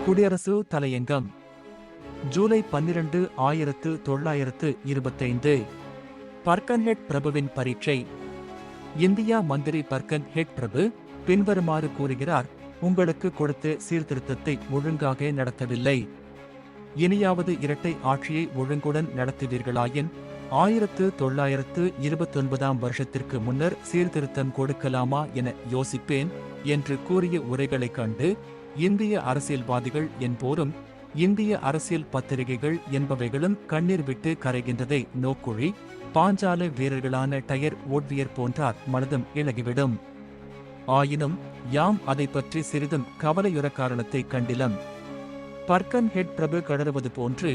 குடியரசு தலையங்கம் ஜூலை 12, 1925. பர்கன்ஹெட் பிரபுவின் பரீட்சை. இந்தியா மந்திரி பர்கன்ஹெட் பிரபு பின்வருமாறு கூறுகிறார்: உங்களுக்கு கொடுத்த சீர்திருத்தத்தை ஒழுங்காக நடத்தவில்லை. இனியாவது இரட்டை ஆட்சியை ஒழுங்குடன் நடத்துவீர்களாயின் 1929 வருஷத்திற்கு முன்னர் சீர்திருத்தம் கொடுக்கலாமா என யோசிப்பேன் என்று கூறிய உரைகளைக் கண்டு இந்திய அரசியல்வாதிகள் என்போரும் இந்திய அரசியல் பத்திரிகைகள் என்பவைகளும் கண்ணீர் விட்டு கரைகின்றதை நோக்குழி பாஞ்சால வீரர்களான டயர் ஓட்வியர் போன்றார் மனதும் இழகிவிடும். ஆயினும் யாம் அதை பற்றி சிறிதும் கவலையுற காரணத்தை கண்டிலம். பர்கன்ஹெட் பிரபு கடறுவது போன்று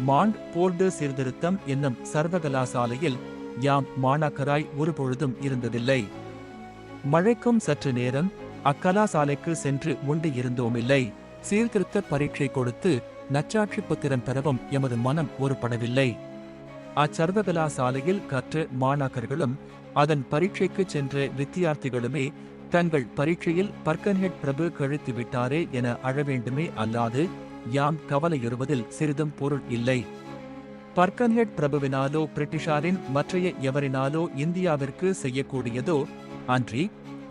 மாண்ட் போல்டு சீர்திருத்தம் என்னும் சர்வகலாசாலையில் யாம் மாணாக்கராய் ஒருபொழுதும் இருந்ததில்லை. மழைக்கும் சற்று நேரம் அக்கலாசாலைக்கு சென்று உண்டு இருந்தோமில்லை. சீர்திருத்த பரீட்சை கொடுத்து நச்சாட்சி பத்திரம் பெறவும் எமது மனம் ஒருபடவில்லை. அச்சர்வகலாசாலையில் கற்ற மாணாக்கர்களும் அதன் பரீட்சைக்கு சென்ற வித்தியார்த்திகளுமே தங்கள் பரீட்சையில் பர்கன்ஹெட் பிரபு கழித்து விட்டாரே என அழவேண்டுமே அல்லாது யாம் கவலையுறுவதில் சிறிதும் பொருள் இல்லை. பர்கன்ஹெட் பிரபுவினாலோ பிரிட்டிஷாரின் மற்றைய எவரினாலோ இந்தியாவிற்கு செய்யக்கூடியதோ அன்றி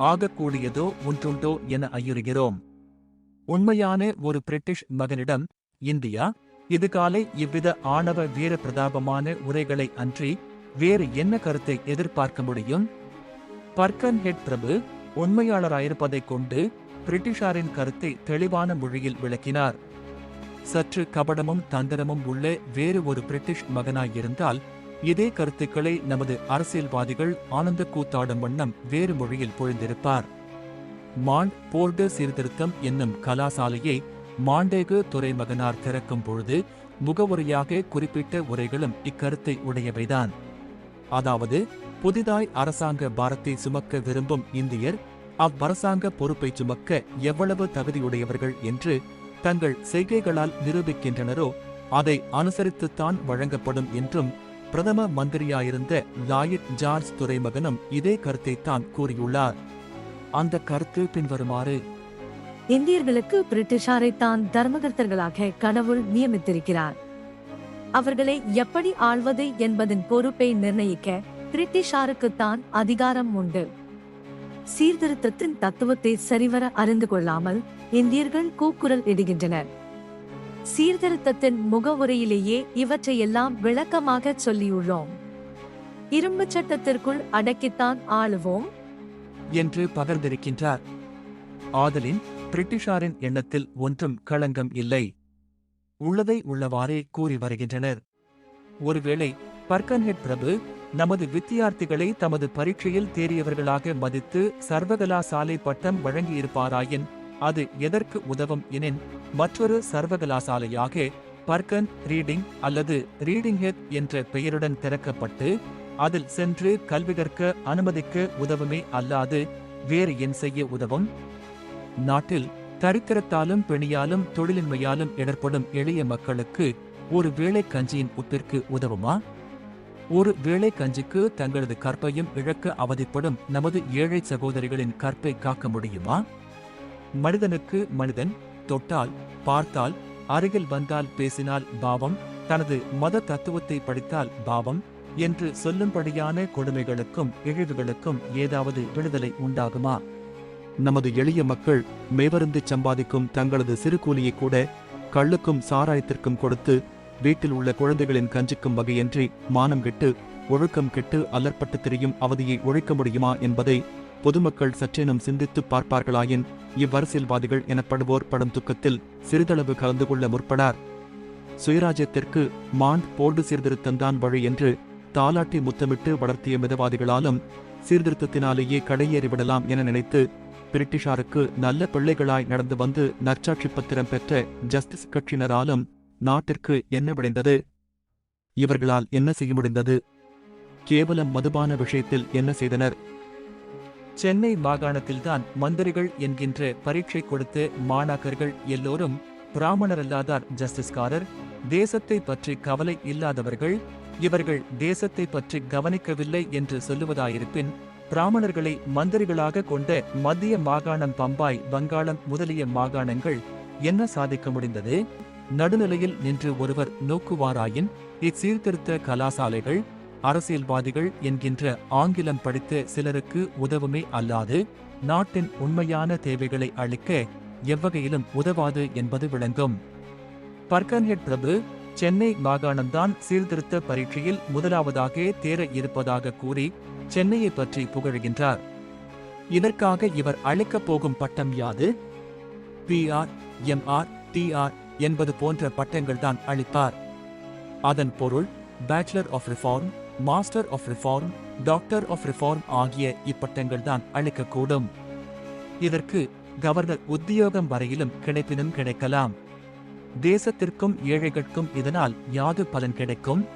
ஆகக்கூடியதோ ஒன்றுண்டோ என ஐயுறுகிறோம். உண்மையான ஒரு பிரிட்டிஷ் மகனிடம் இந்தியா இதுகாலை இவ்வித ஆணவ வீர பிரதாபமான உரைகளை அன்றி வேறு என்ன கருத்தை எதிர்பார்க்க முடியும்? பர்கன்ஹெட் பிரபு உண்மையாளராயிருப்பதைக் கொண்டு பிரிட்டிஷாரின் கருத்தை தெளிவான மொழியில் விளக்கினார். சற்று கபடமும் தந்திரமும் உள்ள வேறு ஒரு பிரிட்டிஷ் மகனாயிருந்தால் இதே கருத்துக்களை நமது அரசியல்வாதிகள் ஆனந்த கூத்தாடும் வண்ணம் வேறு மொழியில் பொழிந்திருப்பார். மாண்ட் போல்டு சீர்திருத்தம் என்னும் கலாசாலையை மாண்டேகு துறைமகனார் திறக்கும் பொழுது முகவுரையாக குறிப்பிட்ட உரைகளும் இக்கருத்தை உடையவைதான். அதாவது, புதிதாய் அரசாங்க பாரத்தை சுமக்க விரும்பும் இந்தியர் அவ்வரசாங்க பொறுப்பை சுமக்க எவ்வளவு தகுதியுடையவர்கள் என்று தங்கள் செய்கைகளால் நிரூபிக்கின்றனரோ அதை அனுசரித்துத்தான் வழங்கப்படும் என்றும் பிரதம மந்திரியாயிருந்த லாயிட் ஜார்ஜ் துரைமகனும் இதே கருத்தைத்தான் கூறியுள்ளார். அந்த கருத்து பின்வருமாறு: இந்தியர்களுக்கு பிரிட்டிஷாரைத்தான் தர்மகர்த்தர்களாக கடவுள் நியமித்திருக்கிறார். அவர்களை எப்படி ஆள்வது என்பதன் பொறுப்பை நிர்ணயிக்க பிரிட்டிஷாருக்குத்தான் அதிகாரம் உண்டு. சீர்திருத்தத்தின் தத்துவத்தை சரிவர அறிந்து கொள்ளாமல் இந்தியர்கள் கூக்குரல் இடுகின்றனர். சீர்திருத்தத்தின் முகவுரையிலேயே இவற்றையெல்லாம் விளக்கமாக சொல்லியுள்ளோம். இரும்பு சட்டத்திற்குள் அடக்கித்தான் ஆளுவோம் என்று பகர்ந்திருக்கின்றார். ஆதலின் பிரிட்டிஷாரின் எண்ணத்தில் ஒன்றும் களங்கம் இல்லை. உள்ளதை உள்ளவாறே கூறி வருகின்றனர். ஒருவேளை பர்கன்ஹெட் பிரபு நமது வித்தியார்த்திகளை தமது பரீட்சையில் தேறியவர்களாக மதித்து சர்வகலாசாலை பட்டம் வழங்கியிருப்பாராயின் அது எதற்கு உதவும் எனின் மற்றொரு சர்வகலாசாலையாக பர்கன் ரீடிங் அல்லது ரீடிங் ஹெத் என்ற பெயருடன் திறக்கப்பட்டு அதில் சென்று கல்வி கற்க அனுமதிக்க உதவுமே அல்லாது வேறு என் செய்ய உதவும்? நாட்டில் தரித்திரத்தாலும் பிணியாலும் தொழிலின்மையாலும் இடர்படும் எளிய மக்களுக்கு ஒரு வேளை கஞ்சியின் உப்பிற்கு உதவுமா? ஒரு வேளை கஞ்சிக்கு தங்களது கற்பையும் இழக்க அவதிப்படும் நமது ஏழை சகோதரிகளின் கற்பை காக்க முடியுமா? மனிதனுக்கு மனிதன் தொட்டால், பார்த்தால், அருகில் வந்தால், பேசினால் பாவம், தனது மத தத்துவத்தை படித்தால் பாவம் என்று சொல்லும்படியான கொடுமைகளுக்கும் இழிவுகளுக்கும் ஏதாவது விடுதலை உண்டாகுமா? நமது எளிய மக்கள் மேவருந்து சம்பாதிக்கும் தங்களது சிறு கூலியை கூட கள்ளுக்கும் சாராயத்திற்கும் கொடுத்து வீட்டில் உள்ள குழந்தைகளின் கஞ்சிக்கும் வகையின்றி மானம் கெட்டு ஒழுக்கம் கெட்டு அல்லற்பட்டு திரியும் அவதியை ஒழிக்க முடியுமா என்பதை பொதுமக்கள் சற்றேனும் சிந்தித்து பார்ப்பார்களாயின் இவ்வரசியல்வாதிகள் எனப்படுவோர் படும் துக்கத்தில் சிறிதளவு கலந்து கொள்ள முற்படார். சுயராஜ்யத்திற்கு மாண்ட் போல்டு சீர்திருத்தம்தான் வழி என்று தாலாட்டி முத்தமிட்டு வளர்த்திய மிதவாதிகளாலும் சீர்திருத்தத்தினாலேயே கடையேறிவிடலாம் என நினைத்து பிரிட்டிஷாருக்கு நல்ல பிள்ளைகளாய் நடந்து வந்து நற்சாட்சி பத்திரம் பெற்ற ஜஸ்டிஸ் கட்சியினராலும் நாட்டிற்கு என்ன விளைந்தது? இவர்களால் என்ன செய்ய முடிந்தது? கேவலம் மதுபான விஷயத்தில் என்ன செய்தனர்? சென்னை மாகாணத்தில்தான் மந்திரிகள் என்கின்ற பரீட்சை கொடுத்த மாணாக்கர்கள் எல்லோரும் பிராமணரல்லாதார் ஜஸ்டிஸ்காரர், தேசத்தை பற்றி கவலை இல்லாதவர்கள். இவர்கள் தேசத்தை பற்றி கவனிக்கவில்லை என்று சொல்லுவதாயிருப்பின் பிராமணர்களை மந்திரிகளாக கொண்ட மத்திய மாகாணம் பம்பாய் வங்காளம் முதலிய மாகாணங்கள் என்ன சாதிக்க முடிந்தது? நடுநிலையில் நின்று ஒருவர் நோக்குவாராயின் இச்சீர்திருத்த கலாசாலைகள் அரசியல்வாதிகள் என்கின்ற ஆங்கிலம் படித்த சிலருக்கு உதவுமே அல்லாது நாட்டின் உண்மையான தேவைகளை அளிக்க எவ்வகையிலும் உதவாது என்பது விளங்கும். பர்கன்ஹெட் பிரபு சென்னை மாகாணம்தான் சீர்திருத்த பரீட்சையில் முதலாவதாக தேர இருப்பதாக கூறி சென்னையை பற்றி புகழ்கின்றார். இதற்காக இவர் அளிக்கப் போகும் பட்டம் யாது? PR, MR, TR என்பது போன்ற பட்டங்கள்தான் அளிப்பார். அதன் பொருள் bachelor of reform, master of reform, doctor of reform ஆகிய இப்பட்டங்கள்தான் அளிக்கக்கூடும். இதற்கு கவர்னர் உத்தியோகம் வரையிலும் கிடைப்பினும் கிடைக்கலாம். தேசத்திற்கும் ஏழைகளுக்கும் இதனால் யாது பலன் கிடைக்கும்?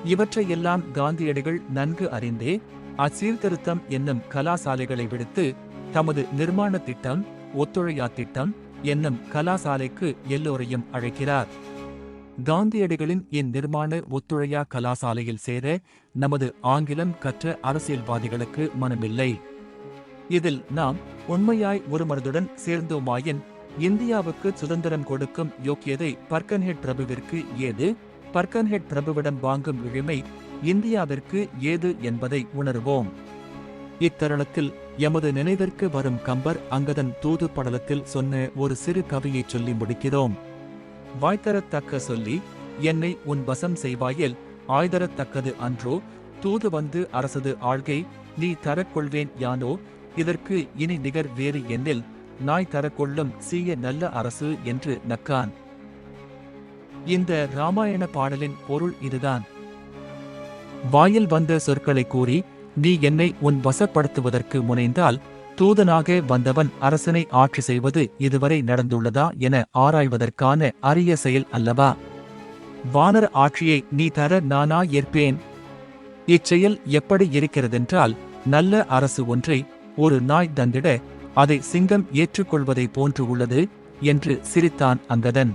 இவற்றையெல்லாம் காந்தியடிகள் நன்கு அறிந்தே அச்சீர்திருத்தம் என்னும் கலாசாலைகளை விடுத்து தமது நிர்மாண திட்டம், ஒத்துழையா திட்டம் என்னும் கலாசாலைக்கு எல்லோரையும் அழைக்கிறார். காந்தியடிகளின் இந்நிர்மாண ஒத்துழையா கலாசாலையில் சேர நமது ஆங்கிலம் கற்ற அரசியல்வாதிகளுக்கு மனமில்லை. இதில் நாம் உண்மையாய் ஒரு மனதுடன் சேர்ந்தோமாயின் இந்தியாவுக்கு சுதந்திரம் கொடுக்கும் யோக்கியதை பர்கன்ஹெட் பிரபுவிற்கு ஏது, பர்கன்ஹெட் பிரபுவிடம் வாங்கும் உரிமை இந்தியாவிற்கு ஏது என்பதை உணர்வோம். இத்தருணத்தில் எமது நினைவிற்கு வரும் கம்பர் அங்கதன் தூது படலத்தில் சொன்ன ஒரு சிறு கவியை சொல்லி முடிக்கிறோம். வாய்த்தரத்தக்க சொல்லி என்னை உன் வசம் செய்வாயில் ஆய்தரத்தக்கது அன்றோ, தூது வந்து அரசது ஆள்கை நீ தரக்கொள்வேன் யானோ, இதற்கு இனி நிகர் வேறு எண்ணில் நாய் தரக்கொள்ளும் சீய நல்ல அரசு என்று நக்கான். இந்த இராமாயண பாடலின் பொருள் இதுதான். வாயில் வந்த சொற்களை கூறி நீ என்னை உன் வசப்படுத்துவதற்கு முனைந்தால் தூதனாக வந்தவன் அரசனை ஆட்சி செய்வது இதுவரை நடந்துள்ளதா என ஆராய்வதற்கான அரிய செயல் அல்லவா? வானர ஆட்சியை நீ தர நானா ஏற்பேன்? இச்செயல் எப்படி இருக்கிறதென்றால், நல்ல அரசு ஒன்றை ஒரு நாய் தந்திட அதை சிங்கம் ஏற்றுக்கொள்வதை போன்று உள்ளது என்று சிரித்தான் அங்கதன்.